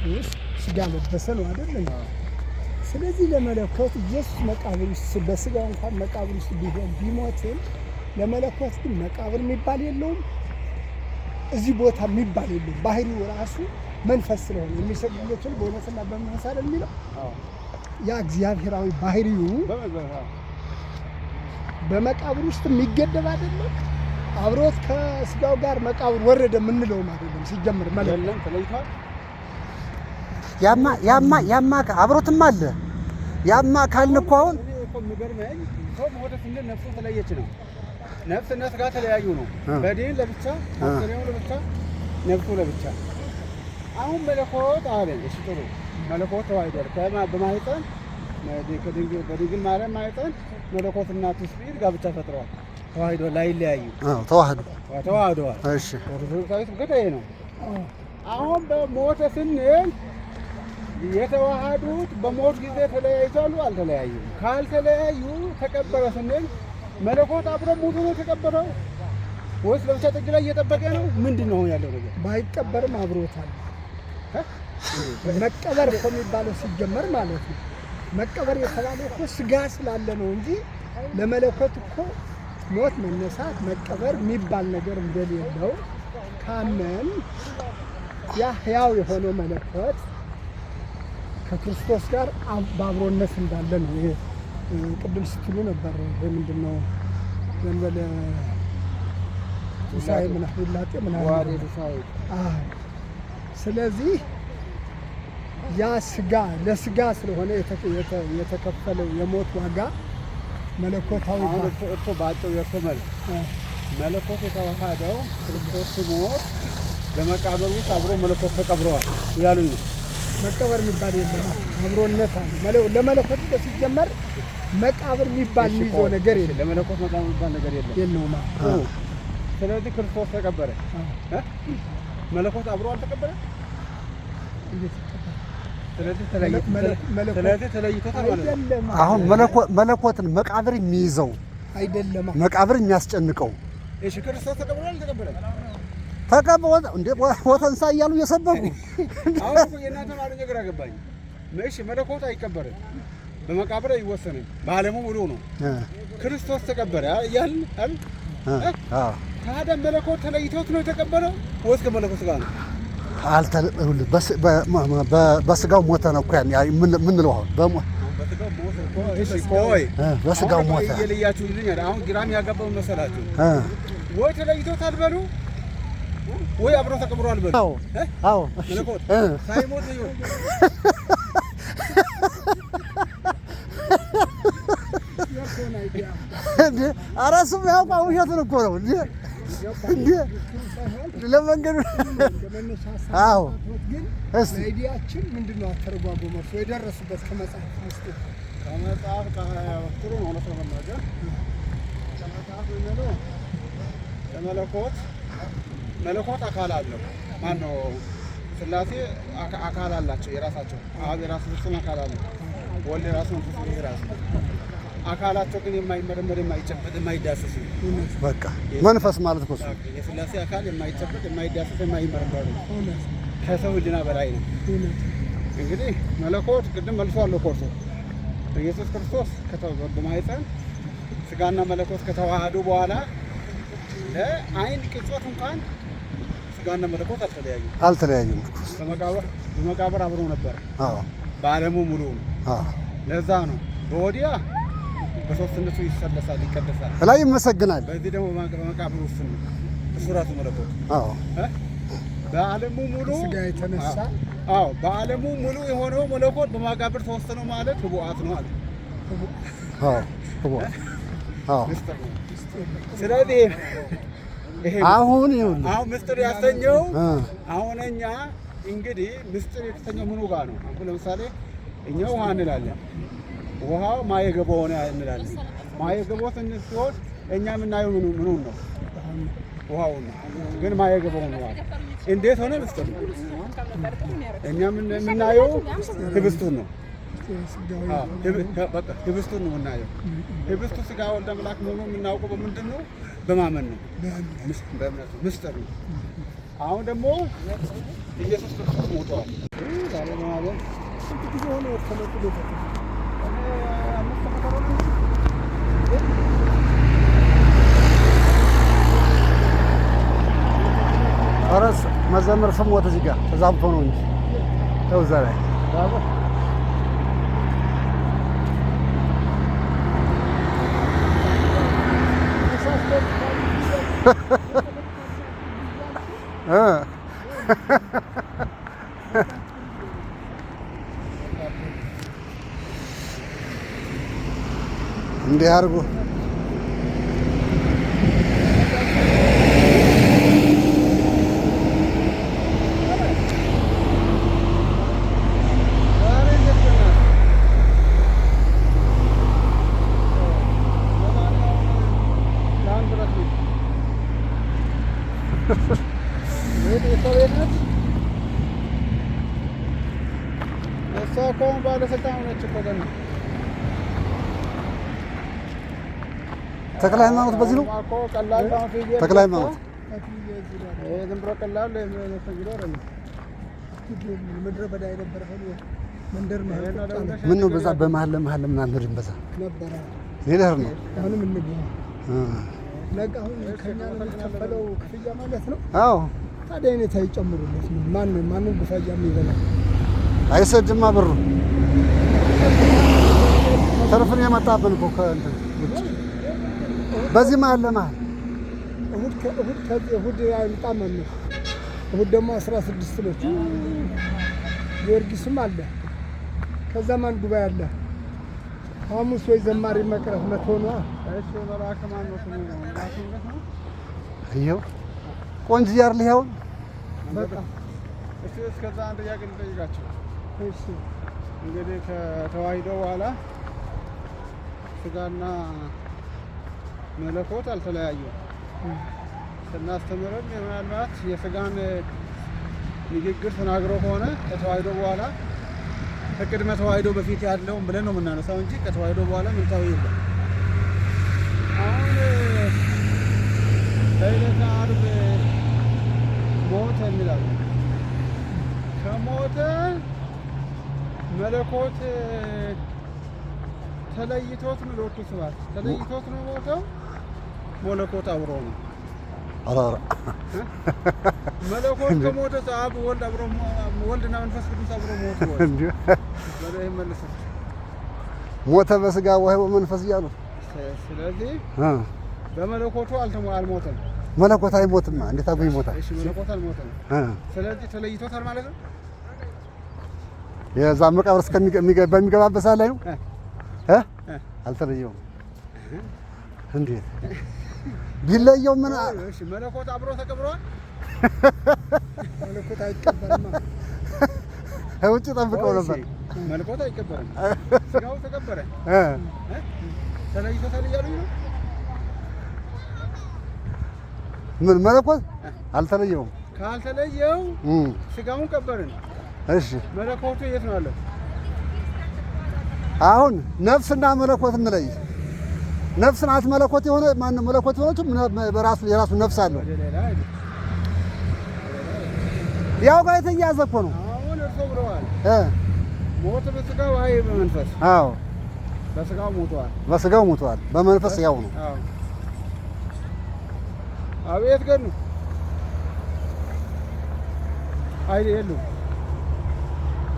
ኢየሱስ ሥጋ ለበሰ ነው አይደል? ስለዚህ ለመለኮት ኢየሱስ መቃብር ውስጥ በሥጋው እንኳን መቃብር ውስጥ ቢሞትም ለመለኮት ግን መቃብር የሚባል የለውም፣ እዚህ ቦታ የሚባል የለውም። ባህሪው ራሱ መንፈስ ስለሆነ የሚሰግዱለትን በእውነትና በመንፈስ አይደል የሚለው ያ እግዚአብሔራዊ ባህሪው በመቃብር ውስጥ የሚገደብ አይደለም። አብሮት ከሥጋው ጋር መቃብር ወረደ የምንለው አይደለም። ሲጀምር መለለም ተለይቷል። ያማ አብሮትም አለ። ያማ ካልን እኮ አሁን የሚገርመኝ ሰው ሞተ ስንል ነፍሱ ተለየች ነው። ነፍስና ሥጋ ተለያዩ ነው። በዴን ለብቻ አስከሬኑ ለብቻ ነፍሱ ለብቻ። አሁን መለኮት አለ። እሺ ጥሩ መለኮት ተዋህዷል። በማህፀን በድንግል ማርያም ማህፀን መለኮትና ትስብእት ጋብቻ ፈጥረዋል። ተዋህዷል። ላይለያዩ ተዋህደዋል። እሺ ኦርቶዶክሳዊት ገታዬ ነው። አሁን በሞተ ስንል የተዋሃዱት በሞት ጊዜ ተለያይቷሉ? አልተለያዩም። ካልተለያዩ ተቀበረ ስንል መለኮት አብሮ ሙሉ ነው የተቀበረው ወይስ ለብቻ ጥግ ላይ እየጠበቀ ነው? ምንድን ነው ያለው ነገር? ባይቀበርም አብሮታል። መቀበር እኮ የሚባለው ሲጀመር ማለት ነው። መቀበር የተባለው እኮ ሥጋ ስላለ ነው እንጂ ለመለኮት እኮ ሞት፣ መነሳት፣ መቀበር የሚባል ነገር እንደሌለው ካመን ያ ሕያው የሆነው መለኮት ከክርስቶስ ጋር በአብሮነት እንዳለ ነው። ይሄ ቅድም ስትሉ ነበር። ምንድን ነው ዘንበለ ትንሣኤ ምናምን ላጤ ምናምን። ስለዚህ ያ ሥጋ ለሥጋ ስለሆነ የተከፈለው የሞት ዋጋ መለኮታዊ እኮ ባጭው የእርሱ መልክ መለኮት የተዋሃደው ክርስቶስ ሲሞት በመቃብር ውስጥ አብሮ መለኮት ተቀብረዋል እያሉኝ ነው። መቀበር የሚባል የለም፣ አብሮነት አለ። ለመለኮት ሲጀመር መቃብር የሚባል የሚይዘው ነገር የለም። ለመለኮት መቃብር የሚባል ነገር የለውም። ስለዚህ ክርስቶስ ተቀበረ፣ መለኮት አብሮ አልተቀበረ። ስለዚህ ተለይቶታል ማለት ነው። አሁን መለኮትን መቃብር የሚይዘው አይደለም፣ መቃብር የሚያስጨንቀው። እሺ ክርስቶስ ተቀበረ አልተቀበረ? ተቀበለ እንዴ? ወተንሳ እያሉ እየሰበኩ አሁን እኮ የእናንተ ማለት ነገር አገባኝ። እሺ መለኮት አይቀበርም፣ በመቃብር አይወሰንም፣ በዓለሙ ሙሉ ነው። ክርስቶስ ተቀበረ እያልን አይደል? ታዲያ መለኮት ተለይቶት ነው የተቀበረው ወይስ ከመለኮት ጋር ነው? በሥጋው ሞተ ነው እኮ የምንለው። አሁን በሥጋው ሞተ እየለያችሁ ይልኛል። አሁን ግራም ያጋባው መሰላችሁ ወይ ተለይቶታል በሉ ወይ አብሮ ተቀብሯል በሉ። አዎ መለኮት ሳይሞት ነው። ኧረ እሱም ያውቃል። ውሸቱን እኮ ነው እንዴ ለመንገዱ። አዎ እስቲ አይዲያችን ምንድነው? አተረጓጎመ የደረሱበት ከመጽሐፍ ውስጥ ከመጽሐፍ ጥሩ ነው ለተመናገር ከመጽሐፍ ነው። መለኮት አካል አለው። ማነው? ሥላሴ አካል አላቸው የራሳቸው። አብ የራሱ ፍጹም አካል አለው። ወልድ የራሱ መንፈስ የራሱ አካላቸው ግን የማይመረመር የማይጨበጥ የማይዳሰስ በቃ መንፈስ ማለት ነው። የሥላሴ አካል የማይጨበጥ የማይዳሰስ የማይመረመር ከሰው ሕሊና በላይ ነው። እንግዲህ መለኮት ቅድም መልሷል ኮርሶ ኢየሱስ ክርስቶስ በማኅፀን ሥጋና መለኮት ከተዋሃዱ በኋላ ለዓይን ቅጽበት እንኳን ሥጋና መለኮት አልተለያዩም። በመቃብር አብሮ ነበር። በዓለሙ ሙሉ ነው። ለዛ ነው በወዲያ በሦስትነቱ ይሰለሳል፣ ይቀደሳል፣ ላይ ይመሰግናል። በዚህ ደግሞ በመቃብር ውስጥ ነው እሱ ራሱ መለኮት። በዓለሙ ሙሉ ሥጋ የተነሳ በዓለሙ ሙሉ የሆነው መለኮት በመቃብር ተወሰነው ማለት ህቡዓት ነው አለ። ስለዚህ አሁን ምስጢር ያሰኘው አሁን እኛ እንግዲህ ምስጢር የተሰኘው ምኑ ጋር ነው? አሁን ለምሳሌ እኛ ውሃ እንላለን፣ ውሃው ማየገባው ሆነ እንላለን። ማየገባው ሲሆን እኛ የምናየው ምኑን ነው? ውሃውን ነው። ግን ማየገባው ነው። እንዴት ሆነ? ምስጢር ነው። እኛ የምናየው ህብስቱን ነው። ህብስቱን ነው የምናየው። ህብስቱ ሥጋ ወልደ አምላክ መሆኑን የምናውቀው በምንድን ነው? በማመን ነው። በእምነት ምስጢር ነው። አሁን ደግሞ ኢየሱስ ክርስቶስ ሞቷል። ስንት ጊዜ ሆነ ከመጡ ቤት? ኧረ መዘመር ስሞት እዚህ ጋር ተዛብቶ ነው እንጂ ያው እዛ ላይ እንዲህ አድርጎ ተክለ ሃይማኖት በዚህ ነው። ተክለ ሃይማኖት ዝም ብሎ ቀላል ምድረ በዳ የነበረ መንደር ማለት ምን ነው። በዛ በመሀል ለመሀል ምን አንድም በዛ ነበረ ሊደር ነው። አሁንም እንግዲህ ነገ አሁን ከኛ የሚከፈለው ክፍያ ማለት ነው። አዎ ታዲያ እኔ ታይጨምሩለት ማንም ጉፋያ የሚበላ አይሰድማ ብሩ ተርፍን የመጣብን እኮ ከእንትን ውጭ በዚህ መሀል ለመሀል እሑድ አይመጣም ነው። እሑድ ደግሞ 16 ነው። ጊዮርጊስም አለ። ከዛ ማን ጉባኤ አለ። ሐሙስ ወይ ዘማሪ መቅረፍ መቶ ነው። እሺ መልአከ ማን ነው ስሙ? ይኸው ቆንጆ ጃር ሊያው በቃ እሺ። እስከዛ አንድ ጥያቄ ልጠይቃችሁ። እሺ እንግዲህ ከተዋሂዶ በኋላ ስጋና መለኮት አልተለያዩም። ስናስተምርም ምናልባት የስጋን ንግግር ተናግሮ ከሆነ ከተዋሂዶ በኋላ ከቅድመ ተዋሂዶ በፊት ያለውን ብለን ነው የምናነሳው እንጂ ከተዋሂዶ በኋላ ምንታዊ የለም። አሁን በዕለተ ዓርብ ሞተ የሚላል ከሞተ መለኮት ተለይቶት ነው። ሎቱ ስብሐት ተለይቶት ነው ሞተው። መለኮት አብሮ ነው። አራራ መለኮት ከሞተ አብ ወልድ አብሮ ወልድና መንፈስ ቅዱስ አብሮ ሞቱ ወይ እንዴ? ወደ ይመለስ ሞተ በስጋ ወይ በመንፈስ እያሉ። ስለዚህ በመለኮቱ አልሞተም። መለኮት አይሞትማ። እንዴት አብሮ ይሞታል? እሺ መለኮት አልሞተም። ስለዚህ ተለይቶታል ማለት ነው። የዛ መቃብር በሚገባበት ሰዓት ላይ ነው አልተለየውም። እንዴት ቢለየው ምን? እሺ መለኮት አብሮ ተቀብሯል። መለኮት አይቀበርም። ውጭ ጠብቀው ነበር። መለኮት አይቀበርም። ስጋው ተቀበረ። ተለይቶታል እያሉኝ ነው። ምን መለኮት አልተለየውም። ካልተለየው ስጋውን ቀበርን። እሺ መለኮቱ የት ነው ያለው? አሁን ነፍስና መለኮት እንለይ። ነፍስ ናት መለኮት የሆነ ማን ነው? መለኮት የሆነችው በራሱ የራሱ ነፍስ አለው። ያው ጋር የተያዘ እኮ ነው። አሁን እርሶ ብለዋል ሞት በስጋው አይ በመንፈስ። አዎ በስጋው ሞቷል። በስጋው ሞቷል። በመንፈስ ያው ነው። አዎ አቤት ገኑ አይደ የሉ።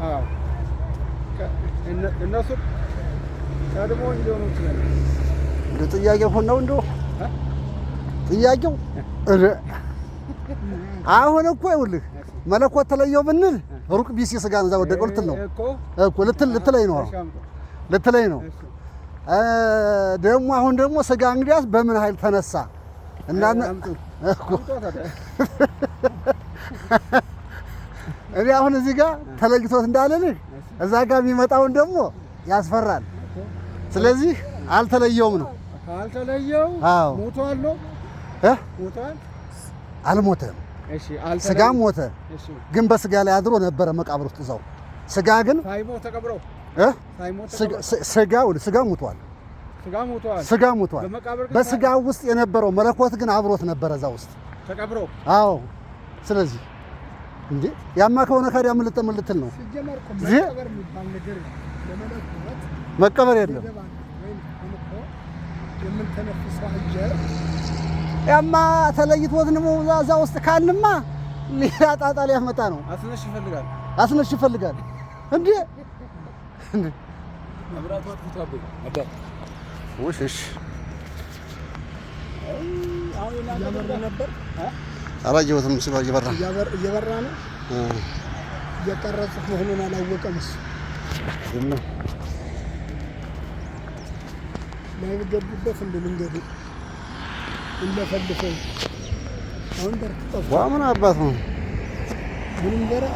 አዎ እነሱ ቀድሞ ሊሆኑ ይችላል። እንደ ጥያቄው ሆነው እንደው ጥያቄው አሁን እኮ ይኸውልህ መለኮት ተለየው ብንል ሩቅ ቢሲ ስጋ ነው። እዛ ወደቀው ልትል ነው እኮ ልትለኝ ነው ልትለኝ ነው። ደግሞ አሁን ደግሞ ስጋ እንግዲያስ በምን ኃይል ተነሳ እና እኮ እኔ አሁን እዚህ ጋር ተለይቶት እንዳለልህ እዛ ጋር የሚመጣውን ደግሞ ያስፈራል። ስለዚህ አልተለየውም ነው። ካልተለየው ሞቷል ነው ሞቷል። አልሞተም። እሺ ስጋ ሞተ፣ ግን በስጋ ላይ አድሮ ነበረ መቃብር ውስጥ እዛው። ስጋ ግን ሳይሞት ተቀብሮ ስጋ ሞቷል። ስጋ ሞቷል። በስጋ ውስጥ የነበረው መለኮት ግን አብሮት ነበረ እዛ ውስጥ ተቀብሮ። አዎ። ስለዚህ እንዴ ያማ ከሆነ ካዲያ ምን ልትል ነው? ሲጀመር እኮ መቀበር የሚባል ነገር ለመለኮት መቀበር የለም። የምንተነፍሰው አየር ያማ ተለይቶት ነው እዛ ውስጥ ካልንማ ሌላ ጣጣ ሊያመጣ ነው። አስነሽ ይፈልጋል እንዴ መብራቷ ትታበይ አባ ወሽሽ አሁን እያበራ ነበር። አላየሁትም። ሲባ እየበራ ነው። እየቀረጽኩ መሆኑን አላወቀም እሱ። ላይ ገቡበት እንደ መንገዱ እንደፈልፈው አሁን ደርጥጠው ምን አባት ነው ምንም ገራ